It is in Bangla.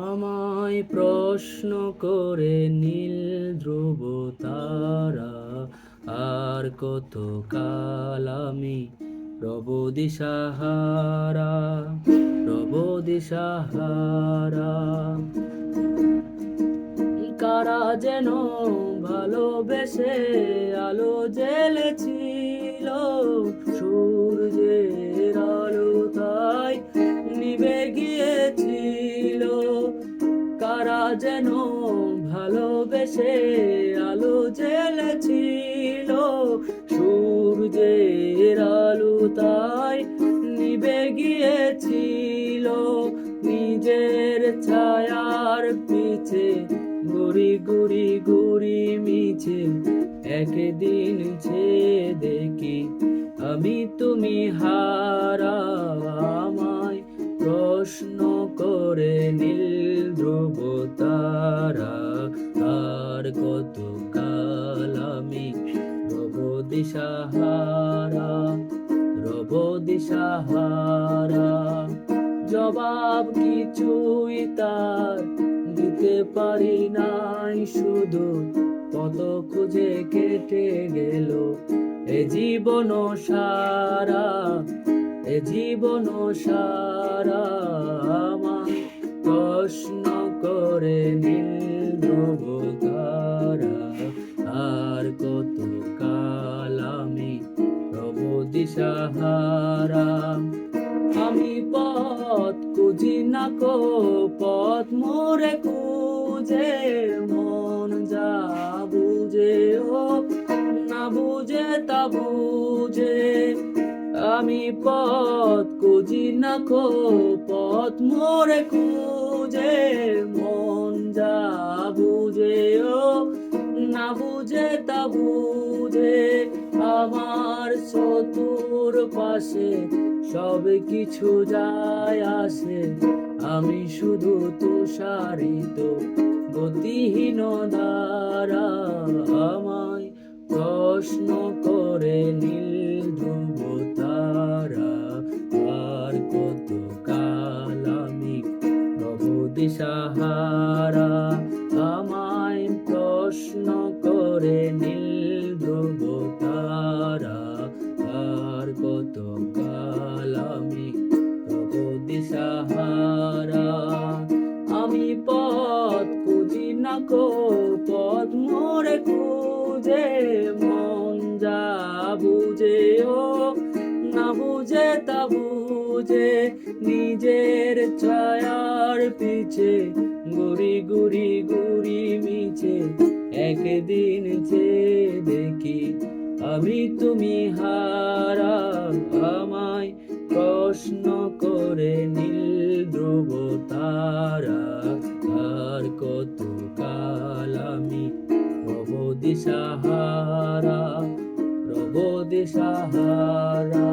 আমায় প্রশ্ন করে নীল ধ্রুব তারা, আর কত কাল আমি রব দিশাহারা, রব দিশাহারা। কারা যেন ভালোবেসে আলো জ্বেলেছিল, সূর্যের আলো তাই নিভে গিয়েছিল। কারা যেন ভালোবেসে আলো জ্বেলেছিল, সূর্যের আলো তাই নিভে গিয়েছিল। নিজের ছায়ার পিছে ঘুরি ঘুরি ঘুরি মিছে, একদিন ছেয়ে দেখি আমি তুমি হারা। আমায় প্রশ্ন করে নীল ধ্রুব তারা, আর কত কাল আমি রব দিশাহারা, রব দিশাহারা। জবাব কিছুই তার দিতে পারি নাই, শুধু কত খুঁজে কেটে গেল এ জীবন সারা, এ জীবন সারা। আমায় প্রশ্ন করে নীল ধ্রুব তারা, আর কত কাল আমি রব দিশাহারা। আমি পথ খুঁজি না কো, পথ মোরে খুঁজে, মন যা বুঝে ও না বুঝে তা বুঝে। আমি পথ খুঁজি না কো, পথ মোরে খুঁজে, মন যা বুঝে ও না বুঝে তা বুঝে। আমার চতুর পাশে সব কিছু যায় আসে, আমি শুধু তুষারিত গতিহীন ধারা। আমায় প্রশ্ন করে নীল ধ্রুব তারা, আর কত কাল আমি রব দিশাহারা। আমায় প্রশ্ন করে নীল ধ্রুব তারা, আর কত কাল আমি রব দিশাহারা। আমি পথ খুঁজি না কো, পথ মোরে খুঁজে, মন যা বুঝে ও না বুঝে তা বুঝে। নিজের ছায়ার পিছে ঘুরি ঘুরি ঘুরি মিছে, একদিন চেয়ে দেখি আমি তুমি হারা। আমায় প্রশ্ন করে নীল ধ্রুব তারা, আর কত কাল আমি রব দিশাহারা, রব দিশাহারা।